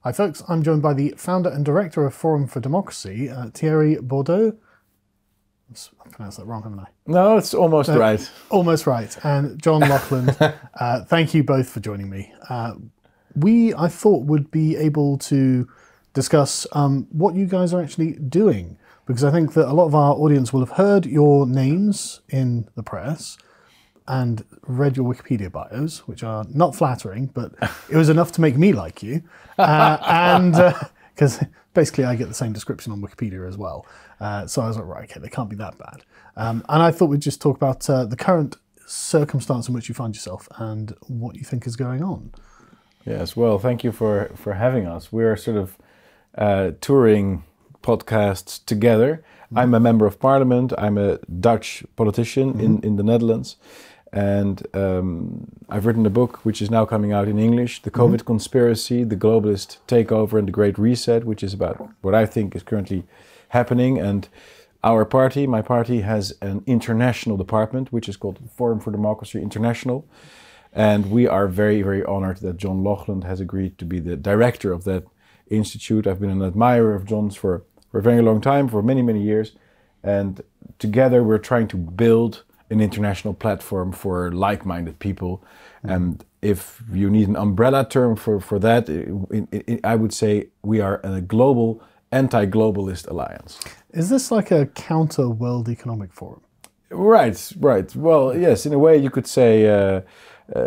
Hi folks, I'm joined by the founder and director of Forum for Democracy, Thierry Baudet. I pronounced that wrong, haven't I? No, it's almost right. Almost right. And John Laughland, thank you both for joining me. I thought, would be able to discuss what you guys are actually doing, because I think that a lot of our audience will have heard your names in the press and read your Wikipedia bios, which are not flattering, but it was enough to make me like you. Because basically I get the same description on Wikipedia as well. So I was like, right, okay, they can't be that bad. And I thought we'd just talk about the current circumstance in which you find yourself and what you think is going on. Yes, well, thank you for having us. We're sort of touring podcasts together. I'm a member of parliament. I'm a Dutch politician in the Netherlands. And I've written a book which is now coming out in English, The COVID Conspiracy, The Globalist Takeover and the Great Reset, which is about what I think is currently happening. And our party, my party, has an international department, which is called Forum for Democracy International. And we are very, very honored that John Laughland has agreed to be the director of that institute. I've been an admirer of John's for a very long time, for many, many years. And together we're trying to build an international platform for like-minded people. And if you need an umbrella term for that, I would say we are a global anti-globalist alliance. Is this like a counter World Economic Forum? Right. Well, yes, in a way you could say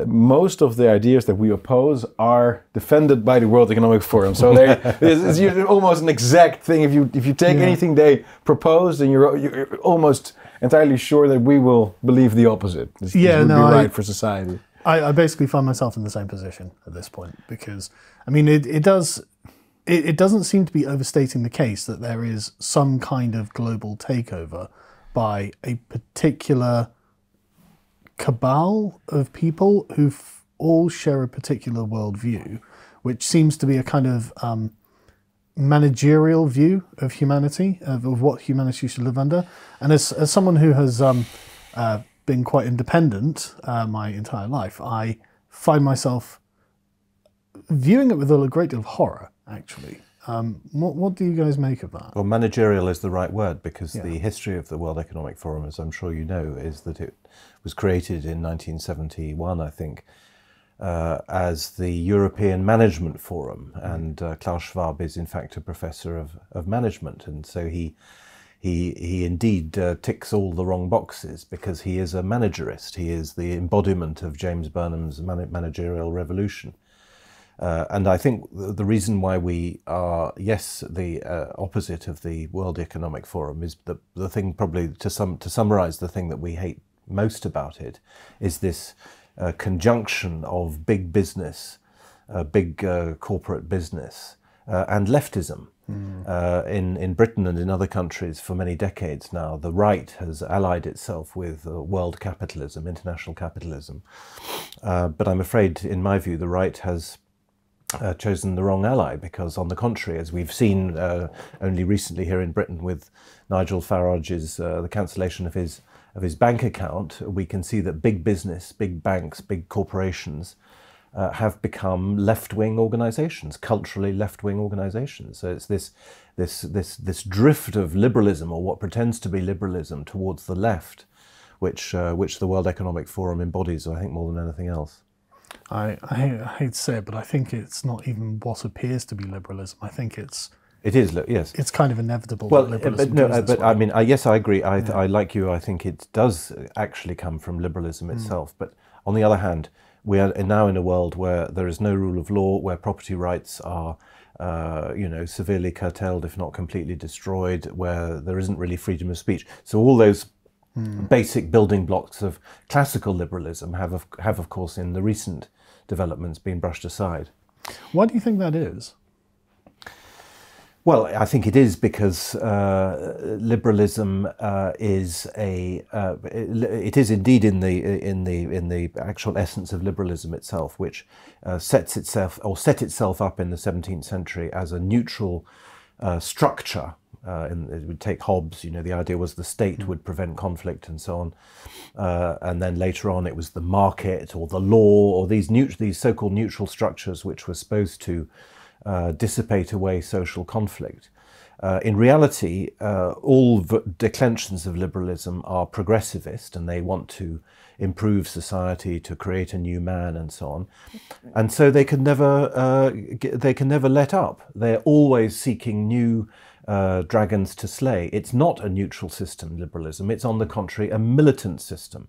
most of the ideas that we oppose are defended by the World Economic Forum. So it's almost an exact thing. If you take anything they propose, then you're almost entirely sure that we will believe the opposite. This would be right for society. I basically find myself in the same position at this point, because I mean it doesn't seem to be overstating the case that there is some kind of global takeover by a particular cabal of people who all share a particular worldview, which seems to be a kind of managerial view of humanity, of what humanity should live under. And as someone who has been quite independent my entire life, I find myself viewing it with a great deal of horror, actually. What do you guys make of that? Well, managerial is the right word, because the history of the World Economic Forum, as I'm sure you know, is that it was created in 1971, I think, as the European Management Forum, and Klaus Schwab is in fact a professor of management, and so he indeed ticks all the wrong boxes, because he is a managerist. He is the embodiment of James Burnham's managerial revolution. And I think the reason why we are, yes, the opposite of the World Economic Forum is the thing, probably to summarize the thing that we hate most about it, is this conjunction of big business, big corporate business, and leftism. In Britain and in other countries for many decades now, the right has allied itself with world capitalism, international capitalism. But I'm afraid, in my view, the right has chosen the wrong ally, because on the contrary, as we've seen only recently here in Britain with Nigel Farage's the cancellation of his bank account, we can see that big business, big banks, big corporations have become left-wing organizations, culturally left-wing organizations. So it's this drift of liberalism, or what pretends to be liberalism, towards the left, which the World Economic Forum embodies, I think, more than anything else. I hate to say it, but I think it's not even what appears to be liberalism. I think it is, yes. It's kind of inevitable. Well, that liberalism but I mean, yes, I agree. I like you. I think it does actually come from liberalism itself. But on the other hand, we are now in a world where there is no rule of law, where property rights are, severely curtailed, if not completely destroyed, where there isn't really freedom of speech. So all those basic building blocks of classical liberalism have of course, in the recent developments, been brushed aside. Why do you think that is? Well, I think it is because liberalism is it is indeed in the actual essence of liberalism itself, which set itself up in the 17th century as a neutral structure. It would take Hobbes, the idea was the state would prevent conflict and so on. And then later on it was the market or the law, or these so-called neutral structures which were supposed to dissipate away social conflict. In reality, all declensions of liberalism are progressivist, and they want to improve society, to create a new man, and so on. And so they can never let up. They're always seeking new dragons to slay. It's not a neutral system, liberalism. It's, on the contrary, a militant system.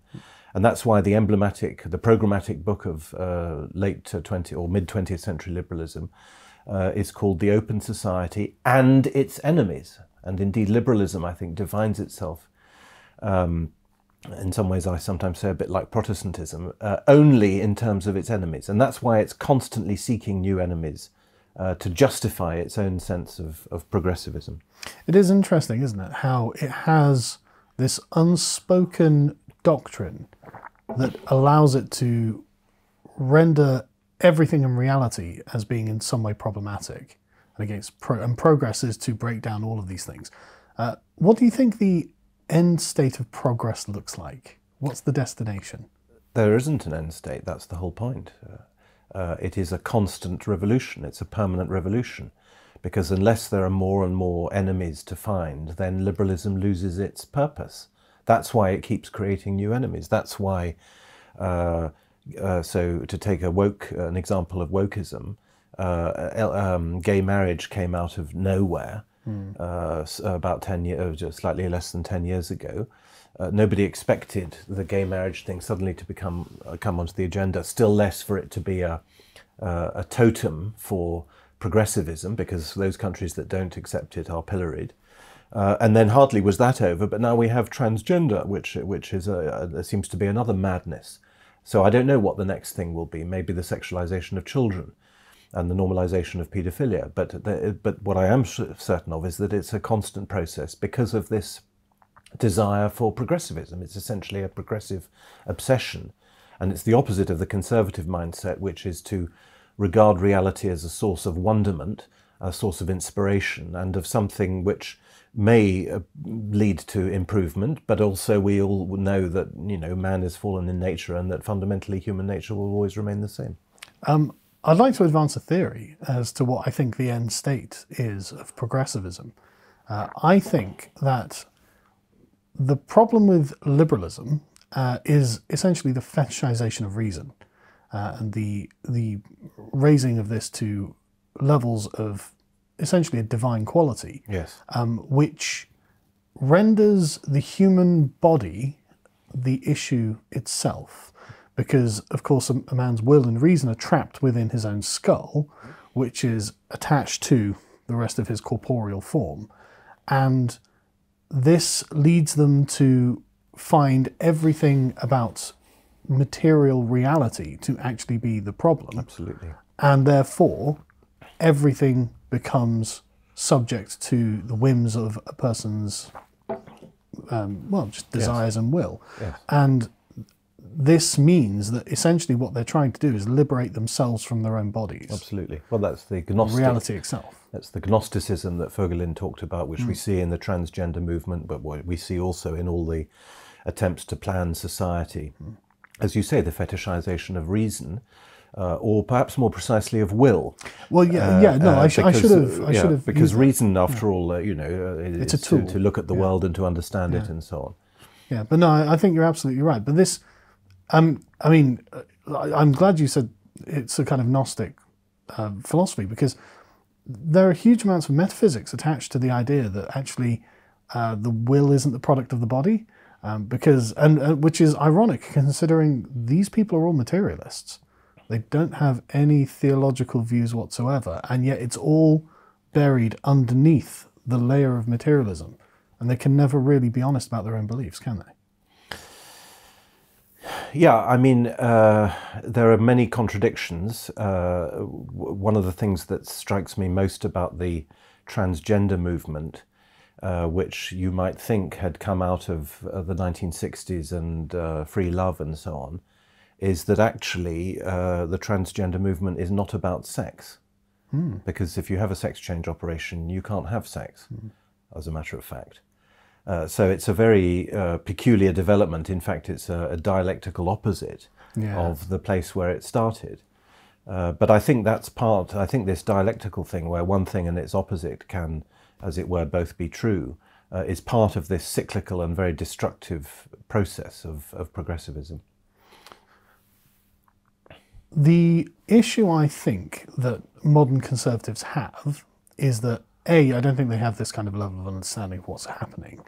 And that's why the programmatic book of late 20th or mid 20th century liberalism is called The Open Society and Its Enemies. And indeed, liberalism, I think, defines itself, in some ways I sometimes say a bit like Protestantism, only in terms of its enemies. And that's why it's constantly seeking new enemies to justify its own sense of progressivism. It is interesting, isn't it, how it has this unspoken doctrine that allows it to render everything in reality as being in some way problematic, and progress is to break down all of these things. What do you think the end state of progress looks like? What's the destination? There isn't an end state, that's the whole point. It is a constant revolution, it's a permanent revolution, because unless there are more and more enemies to find, then liberalism loses its purpose. That's why it keeps creating new enemies. That's why, so to take an example of wokeism, gay marriage came out of nowhere about 10 years, just slightly less than 10 years ago. Nobody expected the gay marriage thing suddenly to come onto the agenda, still less for it to be a totem for progressivism, because those countries that don't accept it are pilloried. And then hardly was that over, but now we have transgender, which is seems to be another madness. So I don't know what the next thing will be. Maybe the sexualization of children and the normalization of paedophilia. But what I am certain of is that it's a constant process because of this desire for progressivism. It's essentially a progressive obsession. And it's the opposite of the conservative mindset, which is to regard reality as a source of wonderment, a source of inspiration, and of something which may lead to improvement, but also we all know that, you know, man is fallen in nature and that fundamentally human nature will always remain the same. I'd like to advance a theory as to what I think the end state is of progressivism. I think that the problem with liberalism is essentially the fetishization of reason and the raising of this to levels of essentially a divine quality, yes, which renders the human body the issue itself, because of course a man's will and reason are trapped within his own skull, which is attached to the rest of his corporeal form, and this leads them to find everything about material reality to actually be the problem. Absolutely. And therefore everything becomes subject to the whims of a person's just desires, yes, and will. Yes. And this means that essentially what they're trying to do is liberate themselves from their own bodies. Absolutely. Well, that's the Gnostic reality itself. That's the Gnosticism that Vogelin talked about, which we see in the transgender movement, but what we see also in all the attempts to plan society. As you say, the fetishization of reason, or perhaps more precisely of will. Well, I should have. Because reason, after all, it's a tool to look at the world and to understand it, and so on. Yeah, but no, I think you're absolutely right. But this, I'm glad you said it's a kind of Gnostic philosophy, because there are huge amounts of metaphysics attached to the idea that actually the will isn't the product of the body, which is ironic considering these people are all materialists. They don't have any theological views whatsoever, and yet it's all buried underneath the layer of materialism, and they can never really be honest about their own beliefs, can they? Yeah, I mean, there are many contradictions. One of the things that strikes me most about the transgender movement, which you might think had come out of the 1960s and free love and so on, is that actually the transgender movement is not about sex. Because if you have a sex change operation, you can't have sex, as a matter of fact. So it's a very peculiar development. In fact, it's a dialectical opposite of the place where it started. But I think that's part, I think this dialectical thing where one thing and its opposite can, as it were, both be true, is part of this cyclical and very destructive process of progressivism. The issue I think that modern conservatives have is that A, I don't think they have this kind of level of understanding of what's happening,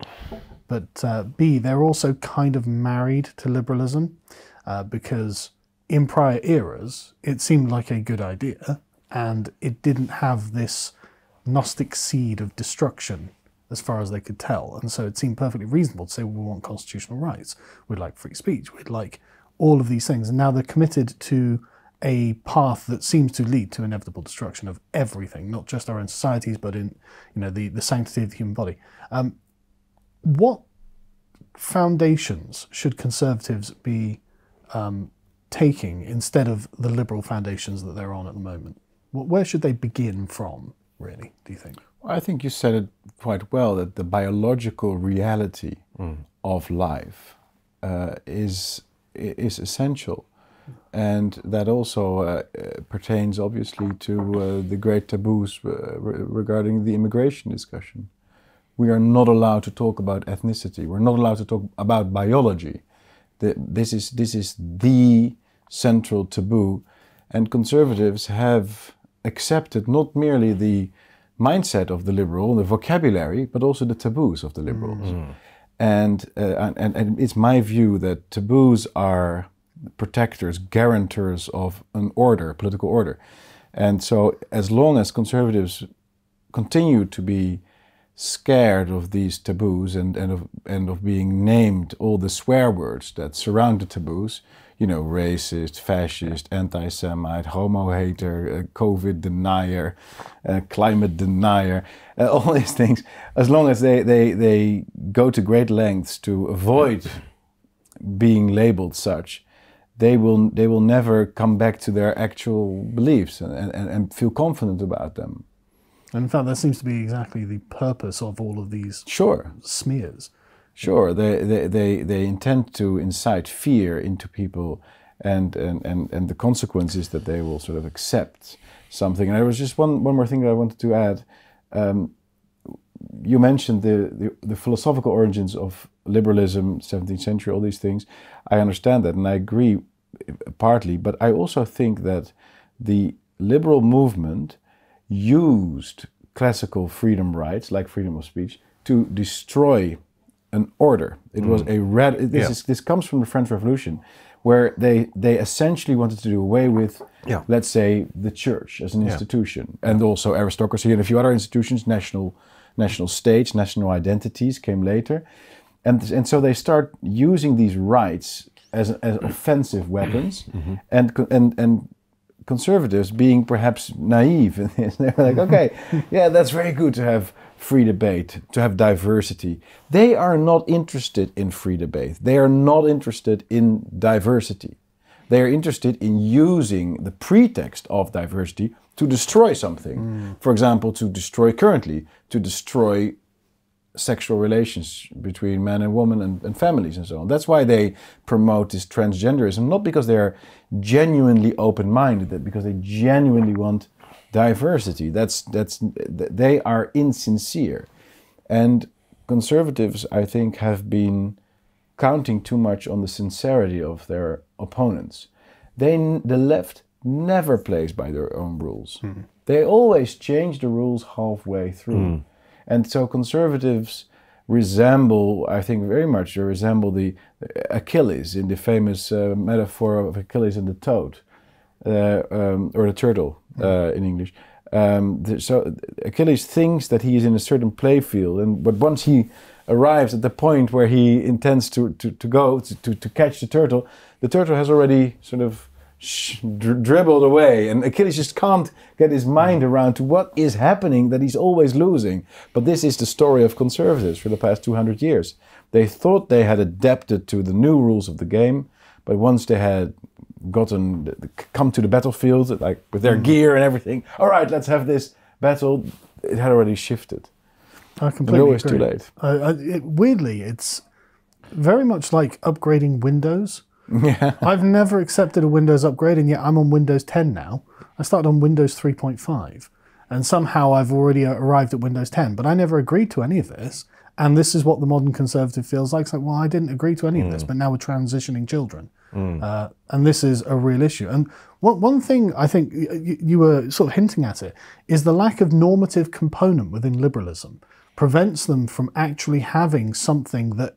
but B, they're also kind of married to liberalism because in prior eras it seemed like a good idea and it didn't have this Gnostic seed of destruction as far as they could tell, and so it seemed perfectly reasonable to say, well, we want constitutional rights, we'd like free speech, we'd like all of these things, and now they're committed to a path that seems to lead to inevitable destruction of everything, not just our own societies, but in the sanctity of the human body. What foundations should conservatives be taking instead of the liberal foundations that they're on at the moment? Where should they begin from, really, do you think? Well, I think you said it quite well, that the biological reality of life is essential. And that also pertains, obviously, to the great taboos regarding the immigration discussion. We are not allowed to talk about ethnicity. We're not allowed to talk about biology. This is the central taboo. And conservatives have accepted not merely the mindset of the liberal, the vocabulary, but also the taboos of the liberals. And it's my view that taboos are protectors, guarantors of an order, political order. And so as long as conservatives continue to be scared of these taboos and of being named all the swear words that surround the taboos, racist, fascist, anti-Semite, homo-hater, COVID denier, climate denier, all these things, as long as they go to great lengths to avoid being labeled such, they will never come back to their actual beliefs and feel confident about them. And in fact, that seems to be exactly the purpose of all of these smears. Sure, they intend to incite fear into people, and the consequence is that they will sort of accept something. And there was just one more thing that I wanted to add. You mentioned the philosophical origins of liberalism, 17th century, all these things. I understand that, and I agree partly, but I also think that the liberal movement used classical freedom rights, like freedom of speech, to destroy an order. It was this comes from the French Revolution, where they essentially wanted to do away with, let's say, the church as an institution, and also aristocracy and a few other institutions, national states, national identities came later. And so they start using these rights as offensive weapons, and conservatives, being perhaps naive in this, they're like, okay, that's very good to have free debate, to have diversity. They are not interested in free debate. They are not interested in diversity. They are interested in using the pretext of diversity to destroy something. For example, to destroy sexual relations between man and woman and families and so on. That's why they promote this transgenderism, not because they're genuinely open-minded, but because they genuinely want diversity. They are insincere. And conservatives, I think, have been counting too much on the sincerity of their opponents. The left never plays by their own rules. They always change the rules halfway through. And so conservatives resemble, I think very much, the Achilles in the famous metaphor of Achilles and the toad, or the turtle in English. So Achilles thinks that he is in a certain play field, but once he arrives at the point where he intends to catch the turtle has already sort of dribbled away, and Achilles just can't get his mind around to what is happening, that he's always losing. But this is the story of conservatives for the past 200 years. They thought they had adapted to the new rules of the game, but once they had come to the battlefield, like with their gear and everything, all right, let's have this battle, it had already shifted. I completely agree. Too late. Weirdly, it's very much like upgrading Windows. Yeah. I've never accepted a Windows upgrade, and yet I'm on Windows 10 now. I started on Windows 3.5, and somehow I've already arrived at Windows 10, but I never agreed to any of this. And this is what the modern conservative feels like. It's like, well, I didn't agree to any of this, but now we're transitioning children. And this is a real issue. And one thing I think you were sort of hinting at it is the lack of normative component within liberalism prevents them from actually having something that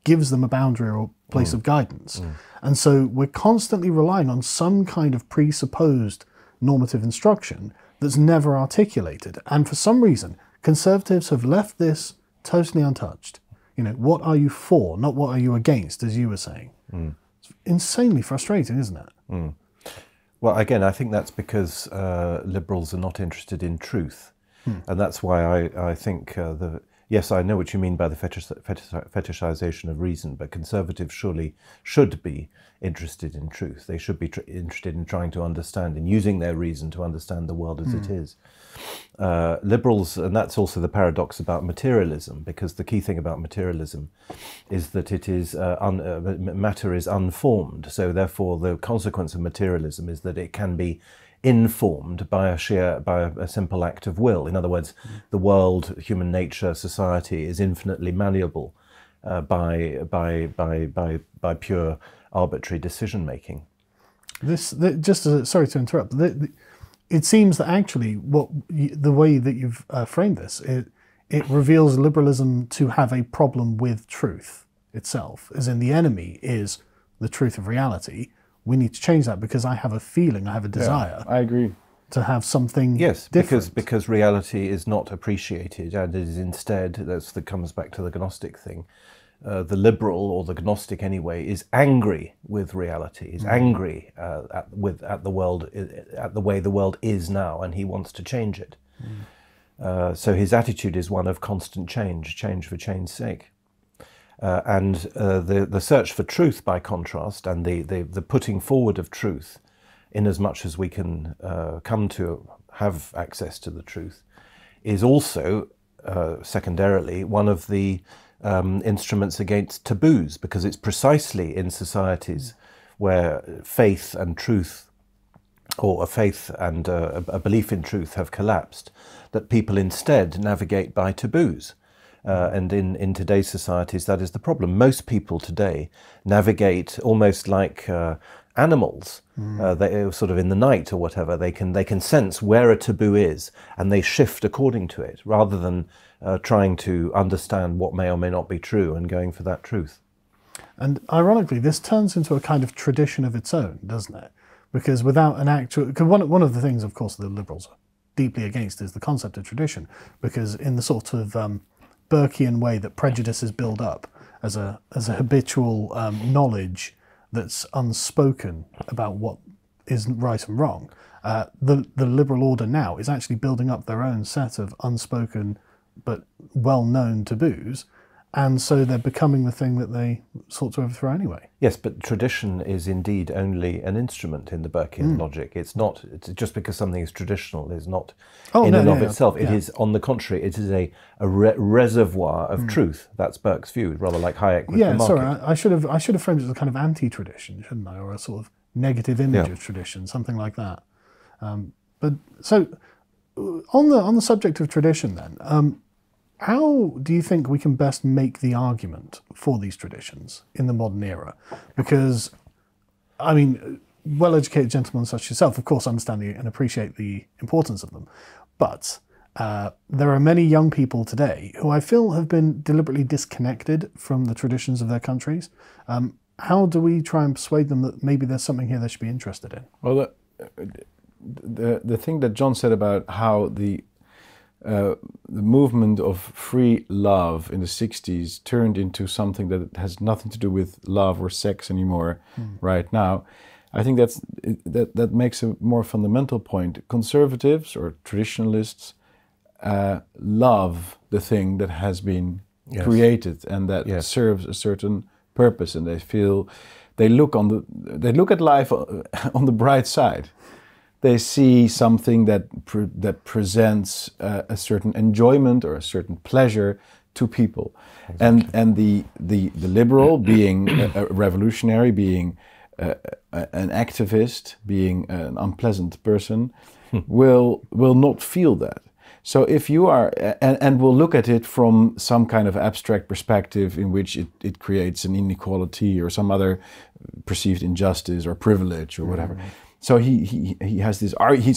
gives them a boundary or place of guidance. And so we're constantly relying on some kind of presupposed normative instruction that's never articulated. And for some reason, conservatives have left this totally untouched. You know, what are you for, not what are you against, as you were saying. It's insanely frustrating, isn't it? Well, again, I think that's because liberals are not interested in truth. And that's why I think yes, I know what you mean by the fetishization of reason, but conservatives surely should be interested in truth. They should be interested in trying to understand and using their reason to understand the world as it is. Liberals, and that's also the paradox about materialism, because the key thing about materialism is that it is matter is unformed. So therefore, the consequence of materialism is that it can be informed by a simple act of will. In other words, the world, human nature, society is infinitely malleable by pure arbitrary decision making. Sorry to interrupt. It seems that actually, the way that you've framed this, it reveals liberalism to have a problem with truth itself, as in the enemy is the truth of reality. We need to change that because I have a feeling, I have a desire. I agree. To have something different. Because reality is not appreciated, and it is instead, that comes back to the Gnostic thing. The liberal, or the Gnostic anyway, is angry with reality, is angry at the world, at the way the world is now, and he wants to change it. So his attitude is one of constant change for change's sake. And the search for truth, by contrast, and the putting forward of truth, in as much as we can come to have access to the truth, is also, secondarily, one of the instruments against taboos, because it's precisely in societies where faith and truth, or a faith and a belief in truth, have collapsed, that people instead navigate by taboos. And in today's societies, that is the problem. Most people today navigate almost like animals. They sort of in the night or whatever. They can sense where a taboo is, and they shift according to it, rather than trying to understand what may or may not be true and going for that truth. And ironically, this turns into a kind of tradition of its own, doesn't it? Because without an actual... Because one of the things, of course, the liberals are deeply against is the concept of tradition, because in the sort of Burkean way that prejudice is built up as a habitual knowledge that's unspoken about what isn't right and wrong, the liberal order now is actually building up their own set of unspoken but well-known taboos, and so they're becoming the thing that they sought to overthrow anyway. Yes, but tradition is indeed only an instrument in the Burkean logic. It's not, just because something is traditional is not itself. It is, on the contrary, it is a reservoir of truth. That's Burke's view, rather like Hayek with the market. Sorry, I should have framed it as a kind of anti-tradition, shouldn't I, or a sort of negative image of tradition, something like that. But so, on the subject of tradition, then. How do you think we can best make the argument for these traditions in the modern era? Because, I mean, well-educated gentlemen such as yourself, of course, understand and appreciate the importance of them. But there are many young people today who I feel have been deliberately disconnected from the traditions of their countries. How do we try and persuade them that maybe there's something here they should be interested in? Well, the thing that John said about how the movement of free love in the 60s turned into something that has nothing to do with love or sex anymore right now, I think that makes a more fundamental point. Conservatives or traditionalists love the thing that has been created and that serves a certain purpose, and they look at life on the bright side. They see something that presents a certain enjoyment or a certain pleasure to people. Exactly. And the liberal, being a revolutionary, being an activist, being an unpleasant person, will not feel that. So if you are, and will look at it from some kind of abstract perspective in which it creates an inequality or some other perceived injustice or privilege or whatever. So he has his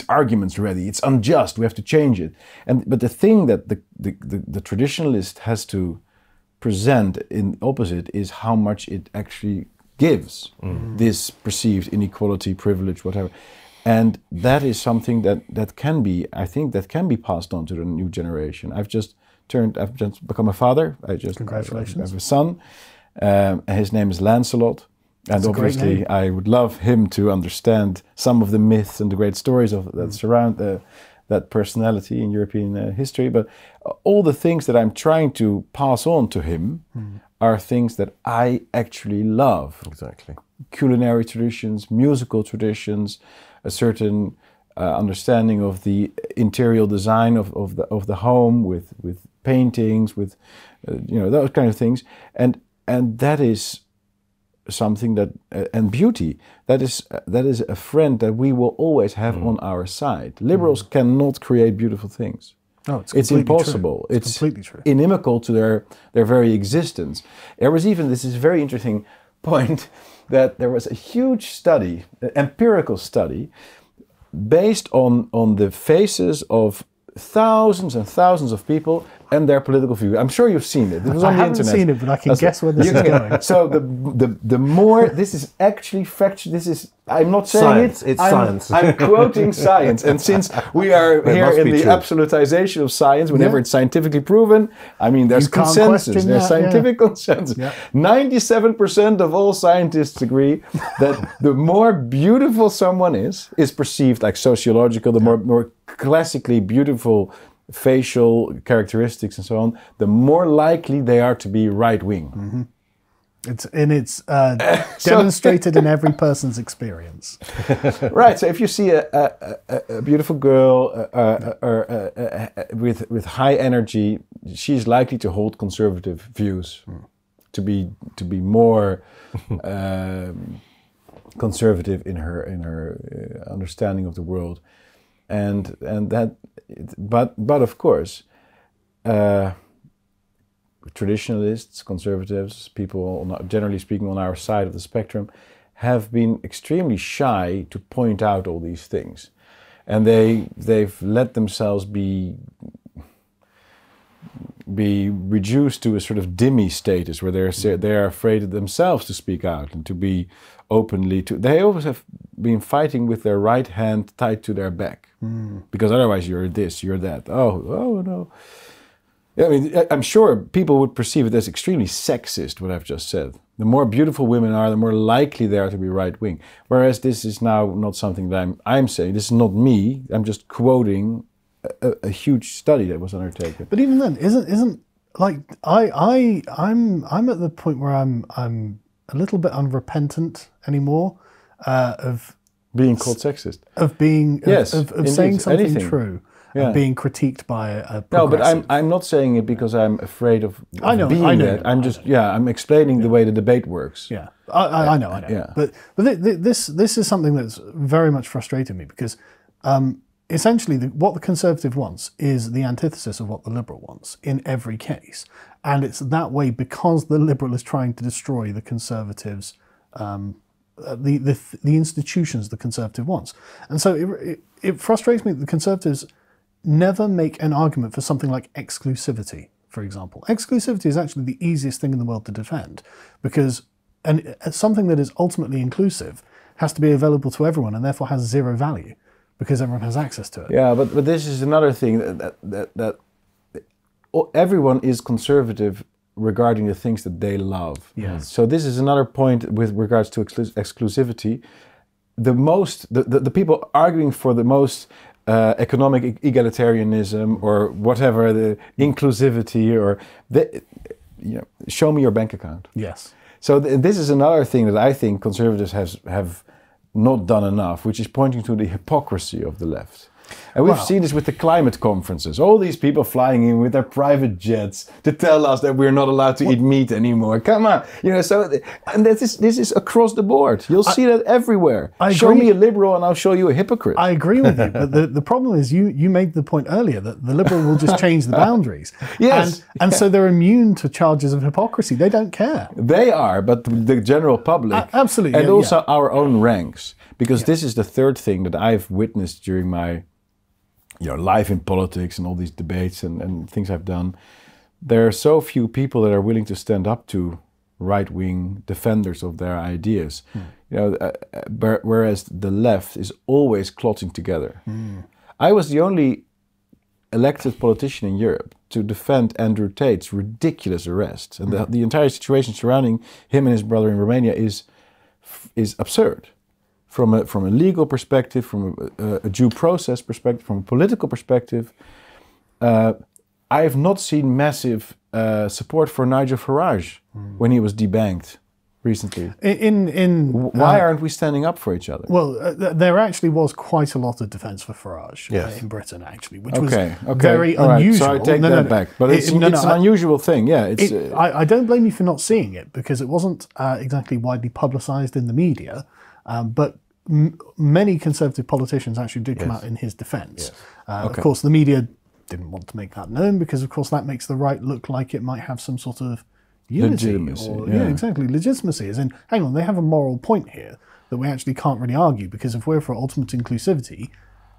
arguments ready. It's unjust. We have to change it. But the thing that the traditionalist has to present in opposite is how much it actually gives this perceived inequality, privilege, whatever. And that is something that can be, I think, that can be passed on to the new generation. I've just become a father. Congratulations. I have a son. His name is Lancelot. And That's obviously I would love him to understand some of the myths and the great stories that surround that personality in European history. But all the things that I'm trying to pass on to him are things that I actually love. Exactly. Culinary traditions, musical traditions, a certain understanding of the interior design of the home with paintings, with those kind of things, and that is something that and beauty that is a friend that we will always have on our side. Liberals cannot create beautiful things. No, it's impossible. True. It's completely true. Inimical to their very existence. There was even this is a very interesting point that there was a huge study, an empirical study, based on the faces of thousands and thousands of people and their political view. I'm sure you've seen it. It was on the internet. I haven't seen it, but I can guess where this is going. So the more, this is actually factual. This is, I'm not saying science. It's science. I'm quoting science. And since we are here in the absolutization of science, whenever it's scientifically proven, I mean, there's consensus. There's scientific consensus. Yeah. 97% of all scientists agree that the more beautiful someone is perceived like sociological, the more classically beautiful facial characteristics and so on, the more likely they are to be right-wing. It's demonstrated in every person's experience. Right. So if you see a beautiful girl with high energy, she's likely to hold conservative views, to be more conservative in her understanding of the world, and that. But of course, traditionalists, conservatives, people generally speaking on our side of the spectrum, have been extremely shy to point out all these things, and they've let themselves be reduced to a sort of dhimmi status where they're afraid of themselves to speak out and to be openly to. They always have been fighting with their right hand tied to their back, because otherwise you're this, you're that. Oh no. I mean, I'm sure people would perceive it as extremely sexist, what I've just said. The more beautiful women are, the more likely they are to be right-wing. Whereas this is now not something that I'm saying. This is not me. I'm just quoting a huge study that was undertaken. But even then, isn't like I'm at the point where I'm a little bit unrepentant anymore of being called sexist, of being of saying something true. Yeah. Being critiqued by a progressive. No, but I'm not saying it because I'm afraid of being that. I'm just I'm explaining the way the debate works. Yeah, I know. Yeah. But this is something that's very much frustrated me, because essentially what the conservative wants is the antithesis of what the liberal wants in every case, and it's that way because the liberal is trying to destroy the conservatives. The institutions the conservative wants, and so it frustrates me that the conservatives never make an argument for something like exclusivity, for example. Exclusivity is actually the easiest thing in the world to defend, because something that is ultimately inclusive has to be available to everyone and therefore has zero value because everyone has access to it. Yeah, but this is another thing that everyone is conservative regarding the things that they love. Yes. So this is another point with regards to exclusivity. The people arguing for the most economic egalitarianism or whatever, the inclusivity, or show me your bank account. Yes. So this is another thing that I think conservatives have not done enough, which is pointing to the hypocrisy of the left. And we've seen this with the climate conferences. All these people flying in with their private jets to tell us that we're not allowed to eat meat anymore. Come on, and this is across the board. You'll see that everywhere. Show me a liberal, and I'll show you a hypocrite. I agree with you, but the problem is you made the point earlier that the liberal will just change the boundaries. Yes, and so they're immune to charges of hypocrisy. They don't care. They are, but the general public, absolutely, and also our own ranks, because this is the third thing that I've witnessed during my, life in politics and all these debates and things I've done. There are so few people that are willing to stand up to right-wing defenders of their ideas, whereas the left is always clotting together. I was the only elected politician in Europe to defend Andrew Tate's ridiculous arrest, and the entire situation surrounding him and his brother in Romania is absurd, from a legal perspective, from a due process perspective, from a political perspective. I have not seen massive support for Nigel Farage when he was debanked recently. Why aren't we standing up for each other? Well, there actually was quite a lot of defence for Farage in Britain, actually, which was very unusual. So I take that back. But it's an unusual thing, yeah. I don't blame you for not seeing it, because it wasn't exactly widely publicised in the media, but many Conservative politicians actually did come out in his defence. Of course, the media didn't want to make that known, because, of course, that makes the right look like it might have some sort of unity, legitimacy, as in, hang on, they have a moral point here that we actually can't really argue, because if we're for ultimate inclusivity,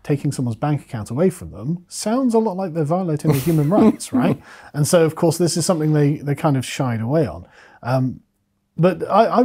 taking someone's bank account away from them sounds a lot like they're violating their human rights, right? And so, of course, this is something they kind of shied away on. But I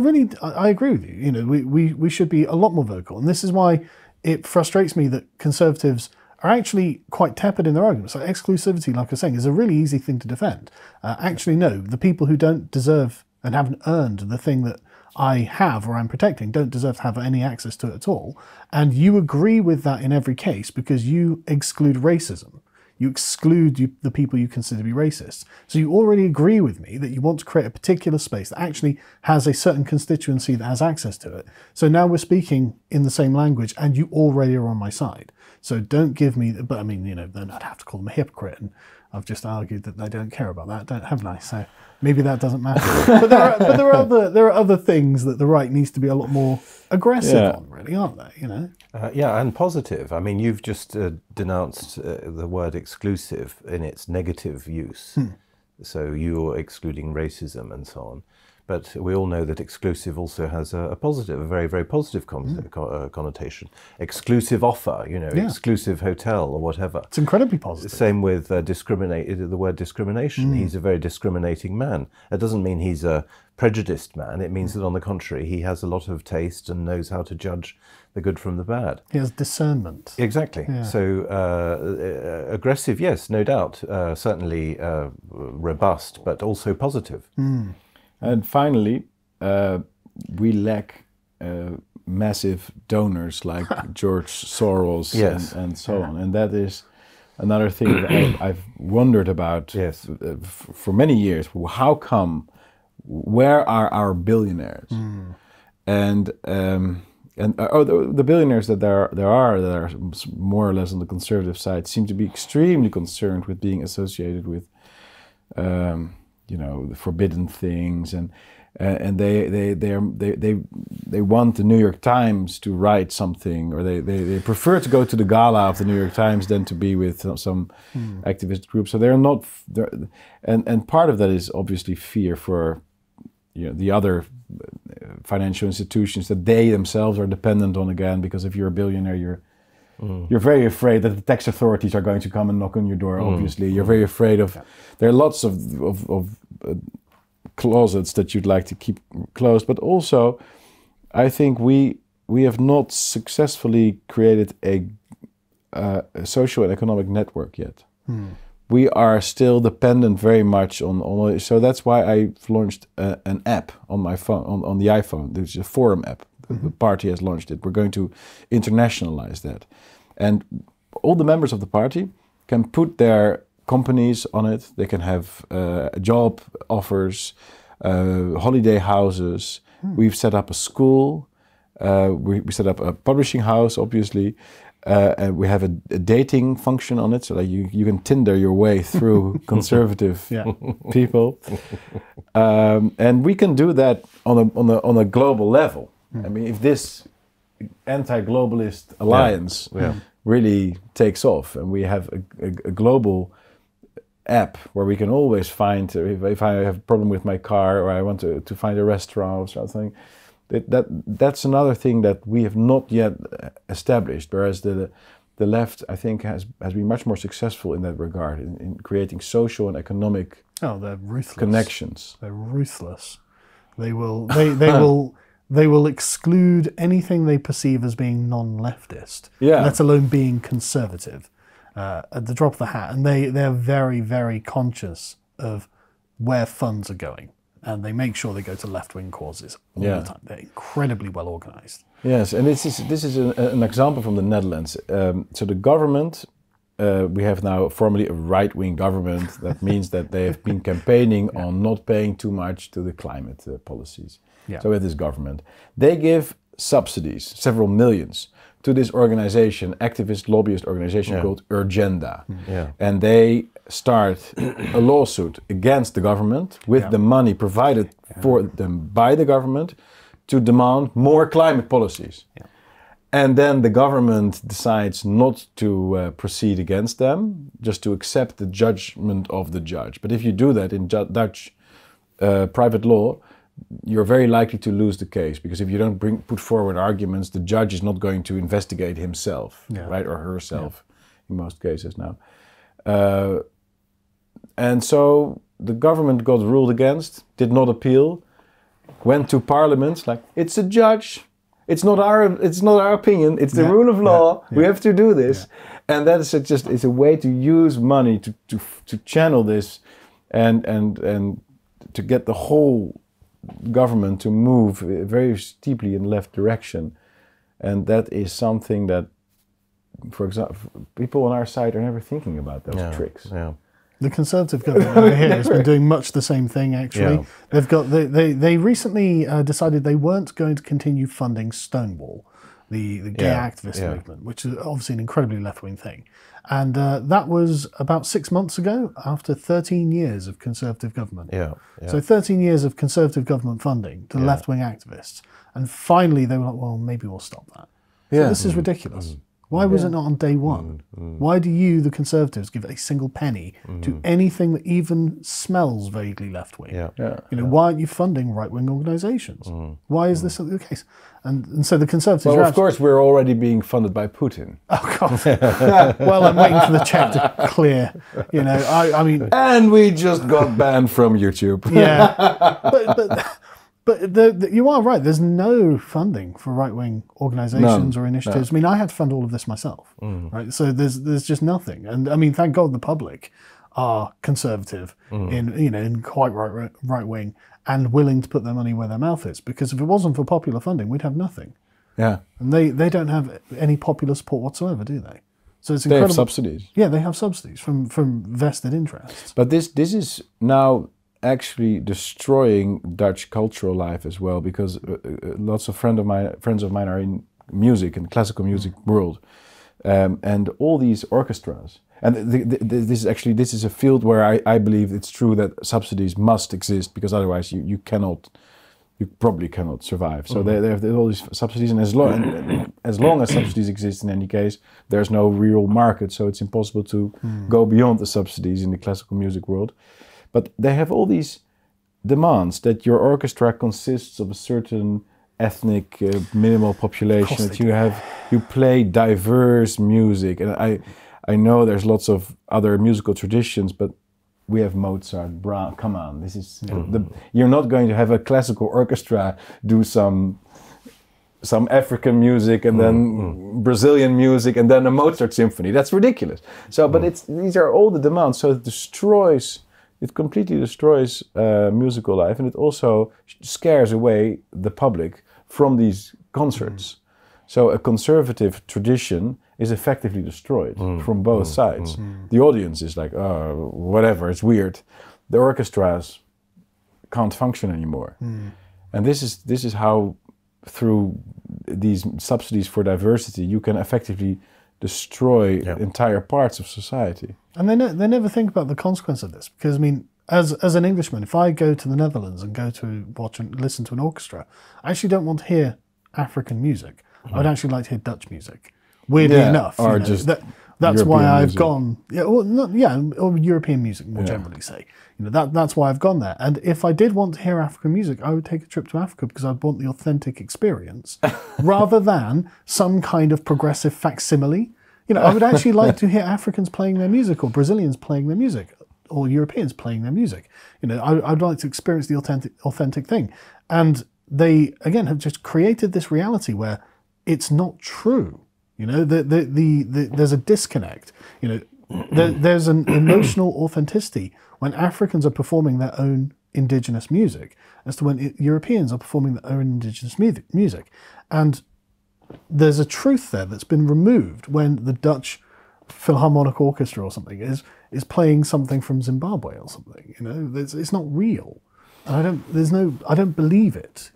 agree with you. We should be a lot more vocal, and this is why it frustrates me that Conservatives are actually quite tepid in their arguments. Like exclusivity, like I was saying, is a really easy thing to defend. Actually, no, the people who don't deserve and haven't earned the thing that I have or I'm protecting don't deserve to have any access to it at all. And you agree with that in every case because you exclude racism. You exclude the people you consider to be racist. So you already agree with me that you want to create a particular space that actually has a certain constituency that has access to it. So now we're speaking in the same language and you already are on my side. So don't give me, but I mean, then I'd have to call them a hypocrite. And I've just argued that they don't care about that, haven't I? So maybe that doesn't matter. But there are other things that the right needs to be a lot more aggressive on, really, aren't they? And positive. I mean, you've just denounced the word exclusive in its negative use. So you're excluding racism and so on. But we all know that exclusive also has a very, very positive connotation. Exclusive offer, exclusive hotel or whatever. It's incredibly positive. Same with the word discrimination. He's a very discriminating man. It doesn't mean he's a prejudiced man. It means that, on the contrary, he has a lot of taste and knows how to judge the good from the bad. He has discernment. Exactly. Yeah. So aggressive, yes, no doubt. Certainly robust, but also positive. And finally, we lack massive donors like George Soros and so on. And that is another thing that I've wondered about for many years. How come? Where are our billionaires? And the billionaires that there are more or less on the conservative side seem to be extremely concerned with being associated with the forbidden things, and they want the New York Times to write something, or they prefer to go to the gala of the New York Times than to be with some activist group. So they're not, and part of that is obviously fear for the other financial institutions that they themselves are dependent on again, because if you're a billionaire, you're very afraid that the tax authorities are going to come and knock on your door. Obviously, you're very afraid of. There are lots of closets that you'd like to keep closed, but also, I think we have not successfully created a social and economic network yet. We are still dependent very much on. So that's why I've launched an app on my phone, on the iPhone. There's a forum app. The party has launched it. We're going to internationalize that. And all the members of the party can put their companies on it. They can have job offers, holiday houses. We've set up a school. We set up a publishing house, obviously. and we have a dating function on it, so that you can Tinder your way through conservative people, and we can do that on a global level. I mean, if this anti-globalist alliance really takes off, and we have a global app where we can always find, if I have a problem with my car or I want to find a restaurant or something, that's another thing that we have not yet established, whereas the left, I think, has been much more successful in that regard, in creating social and economic they're ruthless. Connections. They're ruthless. They will exclude anything they perceive as being non-leftist, let alone being conservative, at the drop of the hat. And they're very, very conscious of where funds are going. And they make sure they go to left-wing causes all the time. They're incredibly well organized. Yes, and this is an example from the Netherlands. So the government, we have now formally a right-wing government. That means that they have been campaigning on not paying too much to the climate policies. So with this government, they give subsidies, several millions, to this organization, activist lobbyist organization called Urgenda. And they start a lawsuit against the government with the money provided for them by the government to demand more climate policies. And then the government decides not to proceed against them, just to accept the judgment of the judge. But if you do that in Dutch private law, you're very likely to lose the case, because if you don't put forward arguments, the judge is not going to investigate himself, right, or herself, in most cases now. And so the government got ruled against, did not appeal, went to parliament, like, it's a judge, it's not our opinion, it's the rule of law, we have to do this. And that is it's a way to use money to channel this and to get the whole government to move very steeply in the left direction. And that is something that, for example, people on our side are never thinking about those tricks. The Conservative government over here has been doing much the same thing, actually. They recently decided they weren't going to continue funding Stonewall, the gay activist movement, which is obviously an incredibly left-wing thing. And that was about 6 months ago, after 13 years of Conservative government. So 13 years of Conservative government funding to left-wing activists. And finally they were like, well, maybe we'll stop that. So this is ridiculous. Why was it not on day one? Why do you, the Conservatives, give a single penny to anything that even smells vaguely left-wing? Why aren't you funding right-wing organisations? Why is this the case? And so the Conservatives... Well, of course, we're already being funded by Putin. Oh, God. Well, I'm waiting for the check to clear. I mean... And we just got banned from YouTube. But you are right. There's no funding for right-wing organisations or initiatives. I mean, I had to fund all of this myself, right? So there's just nothing. And I mean, thank God the public are conservative in quite right-wing and willing to put their money where their mouth is. Because if it wasn't for popular funding, we'd have nothing. And they don't have any popular support whatsoever, do they? So it's incredible. They have subsidies. Yeah, they have subsidies from vested interests. But this is now actually destroying Dutch cultural life as well, because lots of friends of mine are in music and classical music world, and all these orchestras. And this is a field where I believe it's true that subsidies must exist, because otherwise you probably cannot survive. So they have all these subsidies, and as long as subsidies exist in any case, there's no real market. So it's impossible to go beyond the subsidies in the classical music world. But they have all these demands that your orchestra consists of a certain ethnic minimal population, that you play diverse music. And I know there's lots of other musical traditions, but we have Mozart, Brahms. Come on, this is you're not going to have a classical orchestra do some African music and then Brazilian music and then a Mozart symphony. That's ridiculous. So, but these are all the demands. So it completely destroys musical life, and it also scares away the public from these concerts. So a conservative tradition is effectively destroyed from both sides. The audience is like, oh, whatever, it's weird. The orchestras can't function anymore. And this is how, through these subsidies for diversity, you can effectively destroy entire parts of society. And they never think about the consequence of this, because I mean, as an Englishman, if I go to the Netherlands and go to watch and listen to an orchestra, I actually don't want to hear African music. I'd actually like to hear Dutch music. Weirdly enough, or just that's European why I've music. gone. Or European music more generally. Say, that's why I've gone there. And if I did want to hear African music, I would take a trip to Africa because I'd want the authentic experience, rather than some kind of progressive facsimile. I would actually like to hear Africans playing their music, or Brazilians playing their music, or Europeans playing their music. I'd like to experience the authentic thing. And they, again, have just created this reality where it's not true. There's a disconnect. There's an emotional authenticity when Africans are performing their own indigenous music as to when Europeans are performing their own indigenous music. And there's a truth there that's been removed when the Dutch Philharmonic Orchestra or something is playing something from Zimbabwe or something. It's not real. And I don't believe it.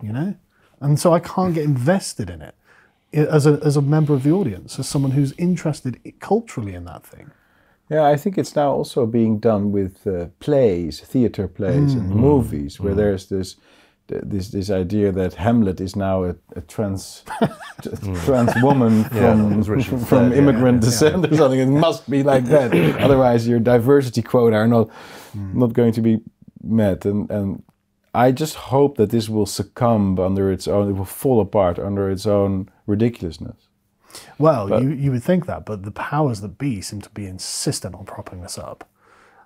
And so I can't get invested in it as a member of the audience, as someone who's interested culturally in that thing. Yeah, I think it's now also being done with plays, theater plays, and movies, where there's this idea that Hamlet is now a trans woman from immigrant descent or something. It must be like that, otherwise your diversity quota are not going to be met. And I just hope that this will succumb under its own, it will fall apart under its own ridiculousness. Well, you would think that, but the powers that be seem to be insistent on propping this up.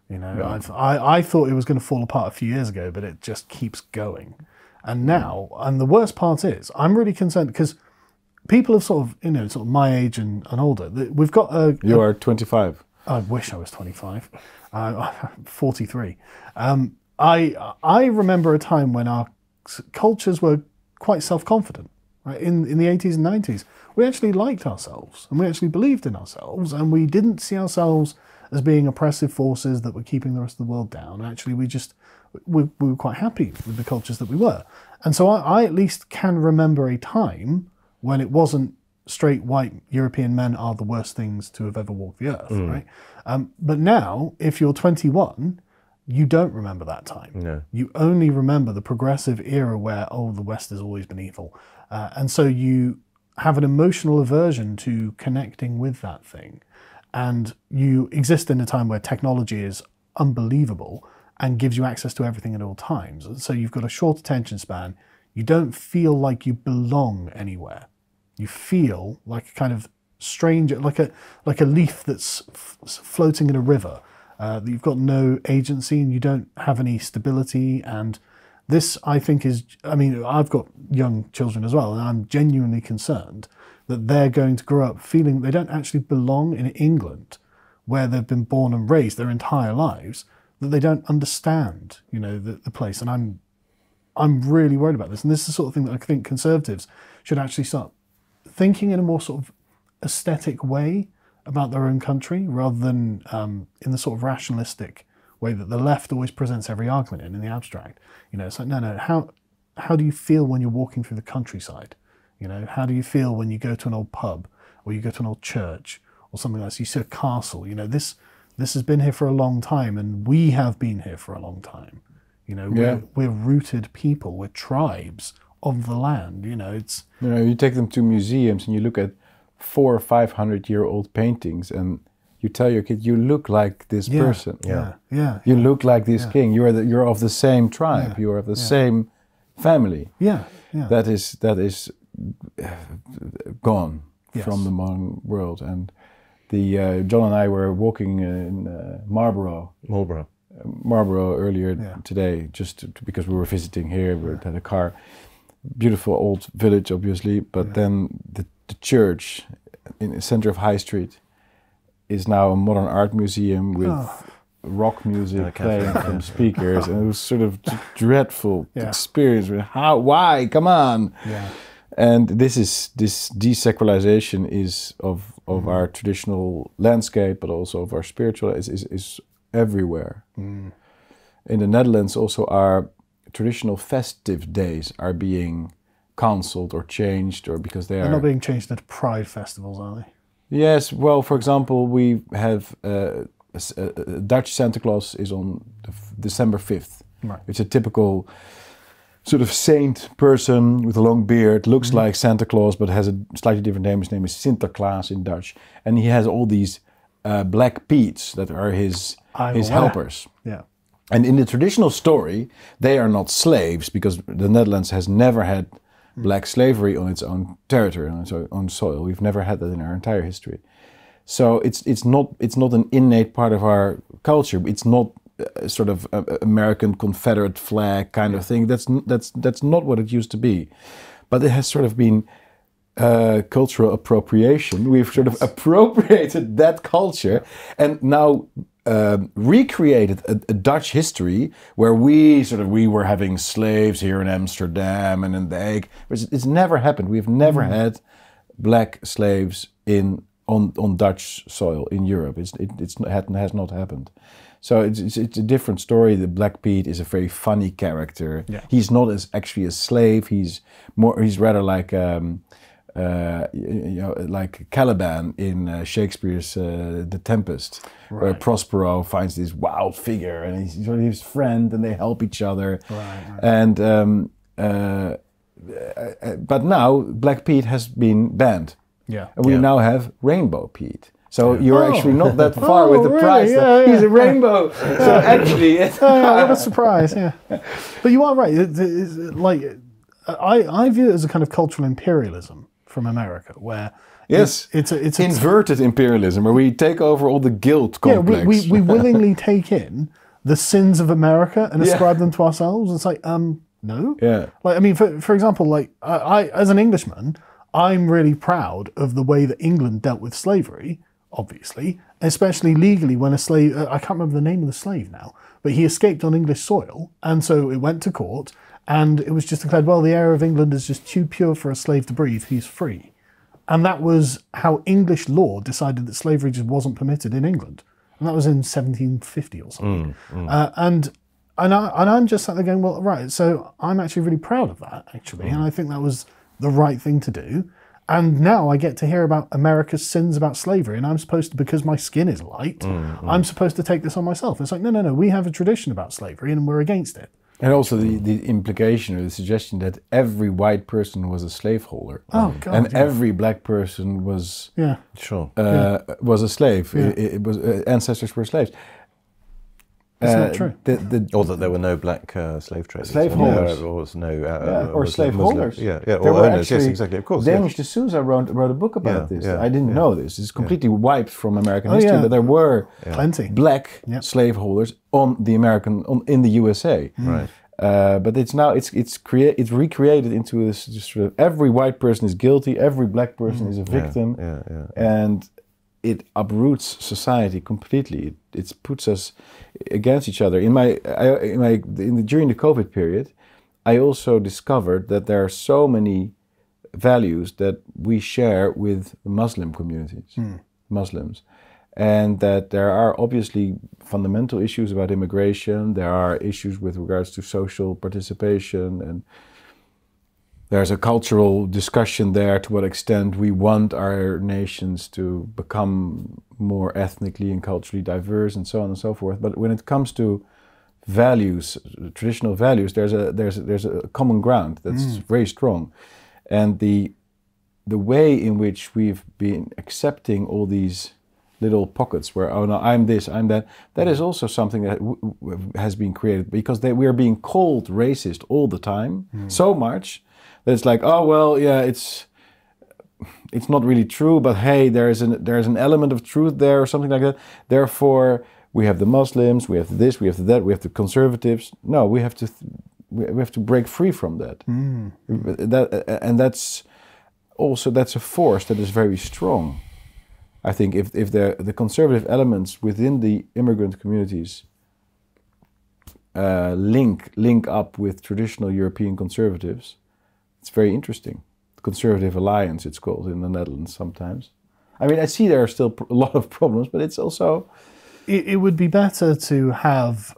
I thought it was going to fall apart a few years ago, but it just keeps going. And now, and the worst part is, I'm really concerned because people of sort of my age and older, we've got a... You are 25. I wish I was 25. I'm 43. I remember a time when our cultures were quite self-confident. Right? In the 80s and 90s, we actually liked ourselves, and we actually believed in ourselves, and we didn't see ourselves as being oppressive forces that were keeping the rest of the world down. Actually, we were quite happy with the cultures that we were. And so I at least can remember a time when it wasn't straight white European men are the worst things to have ever walked the earth, right? But now, if you're 21, you don't remember that time. No. You only remember the progressive era where, the West has always been evil. And so you have an emotional aversion to connecting with that thing. And you exist in a time where technology is unbelievable and gives you access to everything at all times. And so you've got a short attention span. You don't feel like you belong anywhere. You feel like a kind of stranger, like a leaf that's floating in a river. That you've got no agency and you don't have any stability. And this, I think, I've got young children as well, and I'm genuinely concerned that they're going to grow up feeling they don't actually belong in England, where they've been born and raised their entire lives, that they don't understand, the place. And I'm really worried about this. And this is the sort of thing that I think Conservatives should actually start thinking in a more sort of aesthetic way about their own country, rather than in the sort of rationalistic way that the left always presents every argument in the abstract. It's like, no, how do you feel when you're walking through the countryside? How do you feel when you go to an old pub, or you go to an old church, or something like that? You see a castle. This has been here for a long time, and we have been here for a long time. We're rooted people. We're tribes of the land. You take them to museums and you look at 400 or 500-year-old paintings, and you tell your kid, you look like this person. You look like this king. You're of the same tribe. You are of the same family. That is gone from the modern world. And John and I were walking in Marlborough earlier today, because we were visiting here. We had a car. Beautiful old village, obviously, but then the church in the center of High Street is now a modern art museum with rock music playing from speakers, and it was sort of a dreadful experience. Why? Come on! And this desacralization is of our traditional landscape, but also of our spiritual is everywhere. In the Netherlands, also our traditional festive days are being cancelled or changed, or because they're not being changed into pride festivals, are they? Yes, well, for example, we have Dutch Santa Claus is on December 5th. Right. It's a typical sort of saint person with a long beard, looks like Santa Claus, but has a slightly different name. His name is Sinterklaas in Dutch. And he has all these black Pete's that are his helpers. Yeah. And in the traditional story, they are not slaves because the Netherlands has never had black slavery on its own territory, on its own soil. We've never had that in our entire history. So it's not an innate part of our culture. It's not sort of American Confederate flag kind of thing. That's not what it used to be. But it has sort of been cultural appropriation. We've sort of appropriated that culture and now recreated a Dutch history where we were having slaves here in Amsterdam and in The Hague. It's never happened. We've never had black slaves on Dutch soil in Europe. It has not happened. So it's a different story. The Black Pete is a very funny character. Yeah. He's not actually a slave. He's rather like like Caliban in Shakespeare's The Tempest, where Prospero finds this wild figure and he's sort of his friend and they help each other. Right. And but now Black Pete has been banned. Yeah. And we now have Rainbow Pete. So you're actually not that far with the really? price. Yeah. He's a rainbow. So actually, what a surprise! Yeah, but you are right. It's like I view it as a kind of cultural imperialism from America, where it's inverted imperialism, where we take over all the guilt complex. Yeah, we willingly take in the sins of America and ascribe them to ourselves. It's like no. Yeah. Like I mean, for example, like I as an Englishman, I'm really proud of the way that England dealt with slavery. Obviously, especially legally when a slave, I can't remember the name of the slave now, but he escaped on English soil, and so it went to court, and it was just declared, well, the air of England is just too pure for a slave to breathe, he's free. And that was how English law decided that slavery just wasn't permitted in England. And that was in 1750 or something. And I'm just sat there going, well, right, so I'm actually really proud of that, actually, and I think that was the right thing to do. And now I get to hear about America's sins about slavery, and I'm supposed to, because my skin is light, I'm supposed to take this on myself. It's like, no, we have a tradition about slavery and we're against it. And also the implication or the suggestion that every white person was a slaveholder. Oh, God. And every black person was was a slave. Yeah. It was ancestors were slaves. It's not true. Or that there were no black slave traders. Slaveholders. Or no, or slaveholders. Or owners, yes, exactly, of course. Danish de Souza wrote a book about this. I didn't know this. It's completely wiped from American history, but there were plenty black slaveholders in the USA. Right. But it's recreated into this sort of every white person is guilty, every black person is a victim, and it uproots society completely. It puts us against each other. During the COVID period, I also discovered that there are so many values that we share with the Muslim communities, Muslims, and that there are obviously fundamental issues about immigration. There are issues with regards to social participation, and there's a cultural discussion there to what extent we want our nations to become more ethnically and culturally diverse and so on and so forth. But when it comes to values, traditional values, there's a common ground that's very strong. And the way in which we've been accepting all these little pockets where, oh no, I'm this, I'm that, that is also something that has been created because we are being called racist all the time, so much that it's like, oh well, yeah, it's not really true, but hey, there's an element of truth there or something like that. Therefore, we have the Muslims, we have this, we have that, we have the conservatives. No, we have to break free from that. That's a force that is very strong. I think if the conservative elements within the immigrant communities link up with traditional European conservatives, it's very interesting. The Conservative Alliance, it's called in the Netherlands sometimes. I mean, I see there are still a lot of problems, but it's also... It would be better to have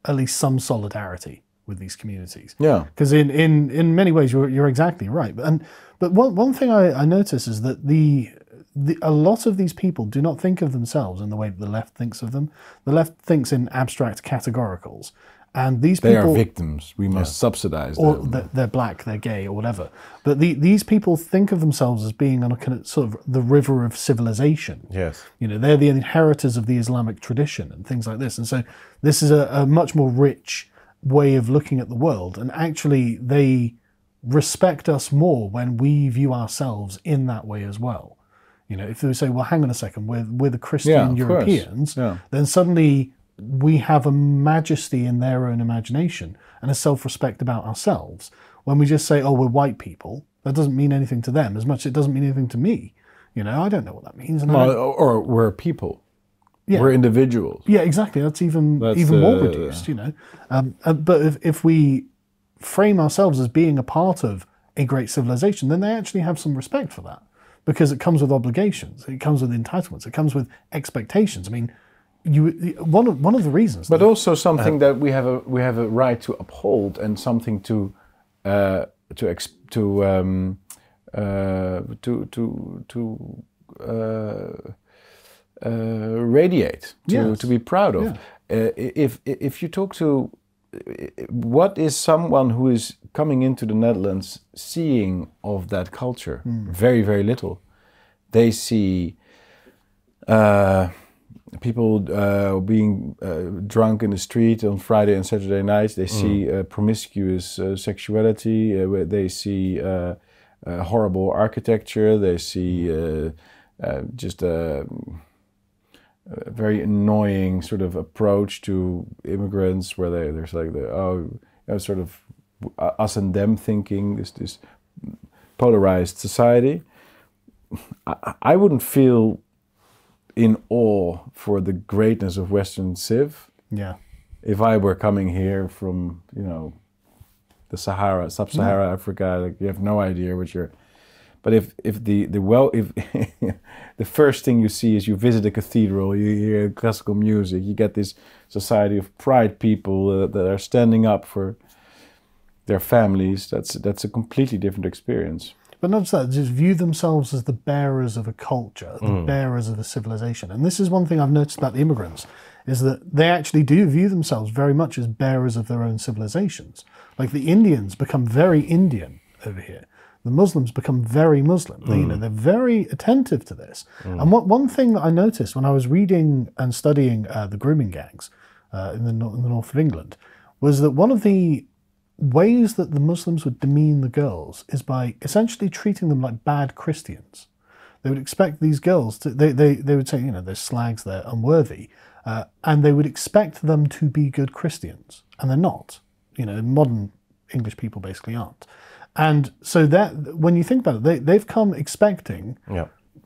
at least some solidarity with these communities. Yeah. Because in many ways, you're exactly right. But one thing I notice is that a lot of these people do not think of themselves in the way that the left thinks of them. The left thinks in abstract categoricals. And these they people... are victims. We must subsidize or them. They're black, they're gay, or whatever. But these people think of themselves as being on a kind of sort of the river of civilization. Yes. You know, they're the inheritors of the Islamic tradition and things like this. And so this is a much more rich way of looking at the world. And actually, they respect us more when we view ourselves in that way as well. You know, if they say, well, hang on a second, we're the Christian Europeans, then suddenly we have a majesty in their own imagination and a self-respect about ourselves. When we just say, oh, we're white people, that doesn't mean anything to them as much as it doesn't mean anything to me. You know, I don't know what that means. And or we're people. Yeah. We're individuals. Yeah, exactly. That's even more reduced, you know. But if we frame ourselves as being a part of a great civilization, then they actually have some respect for that, because it comes with obligations, it comes with entitlements, it comes with expectations. I mean, one of the reasons, but also something that we have a right to uphold, and something to radiate, to be proud of. If you talk to, what is someone who is coming into the Netherlands seeing of that culture? Very, very little. They see people being drunk in the street on Friday and Saturday nights. They see promiscuous sexuality. They see horrible architecture. They see just a very annoying sort of approach to immigrants, where there's like sort of us and them thinking, this polarized society. I wouldn't feel in awe for the greatness of Western Civ. Yeah. If I were coming here from, you know, the Sahara, Sub-Sahara Africa, like, you have no idea what you're. But if the first thing you see is you visit a cathedral, you hear classical music, you get this society of pride people that are standing up for their families. That's a completely different experience. But not just that, just view themselves as the bearers of a culture, the bearers of a civilization. And this is one thing I've noticed about the immigrants, is that they actually do view themselves very much as bearers of their own civilizations. Like the Indians become very Indian over here. The Muslims become very Muslim. They, you know, they're very attentive to this. And one thing that I noticed when I was reading and studying the grooming gangs in the north of England was that one of the ways that the Muslims would demean the girls is by essentially treating them like bad Christians. They would expect these girls to, they would say, you know, they're slags, they're unworthy, and they would expect them to be good Christians, and they're not. You know, modern English people basically aren't. And so that, when you think about it, they've come expecting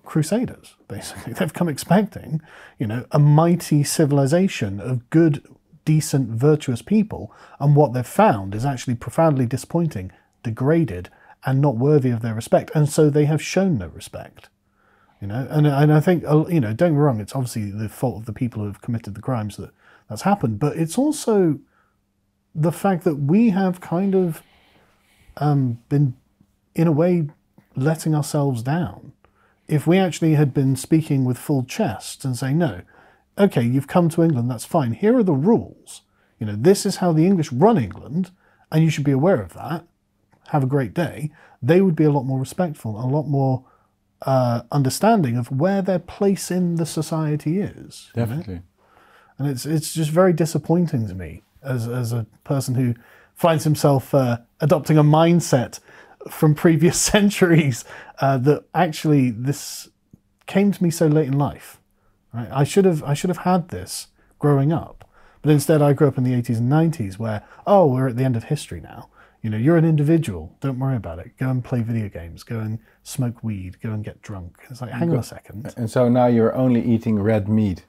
crusaders, basically. They've come expecting, you know, a mighty civilization of good, decent, virtuous people, and what they've found is actually profoundly disappointing, degraded, and not worthy of their respect. And so they have shown no respect. You know, and I think, you know, don't get me wrong, it's obviously the fault of the people who have committed the crimes that's happened, but it's also the fact that we have kind of been, in a way, letting ourselves down. If we actually had been speaking with full chest and saying, no, okay, you've come to England, that's fine. Here are the rules. You know, this is how the English run England, and you should be aware of that. Have a great day. They would be a lot more respectful, a lot more understanding of where their place in the society is. Definitely. You know? And it's just very disappointing to me as a person who finds himself adopting a mindset from previous centuries that actually this came to me so late in life. Right? I should have had this growing up, but instead I grew up in the 80s and 90s where, oh, we're at the end of history now. You know, you're an individual. Don't worry about it. Go and play video games. Go and smoke weed. Go and get drunk. It's like, hang on a second. And so now you're only eating red meat.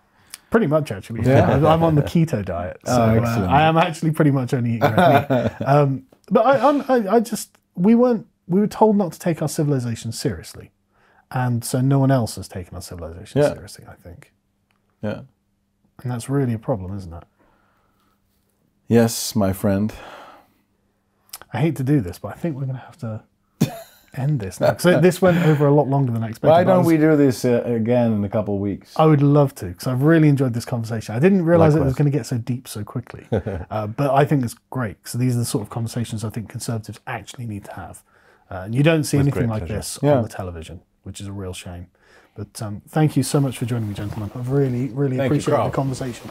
Pretty much, actually. Yeah. I'm on the keto diet, so I am actually pretty much only eating red meat. But we were told not to take our civilization seriously, and so no one else has taken our civilization seriously, I think. Yeah. And that's really a problem, isn't it? Yes, my friend. I hate to do this, but I think we're going to have to end this now? So this went over a lot longer than I expected. Why don't we do this again in a couple of weeks? I would love to, because I've really enjoyed this conversation. I didn't realise it was going to get so deep so quickly. But I think it's great. So these are the sort of conversations I think Conservatives actually need to have. And you don't see anything like this on the television, which is a real shame. But thank you so much for joining me, gentlemen. I've really, really appreciated the conversation.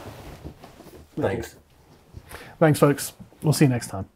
Thanks. Thanks, folks. We'll see you next time.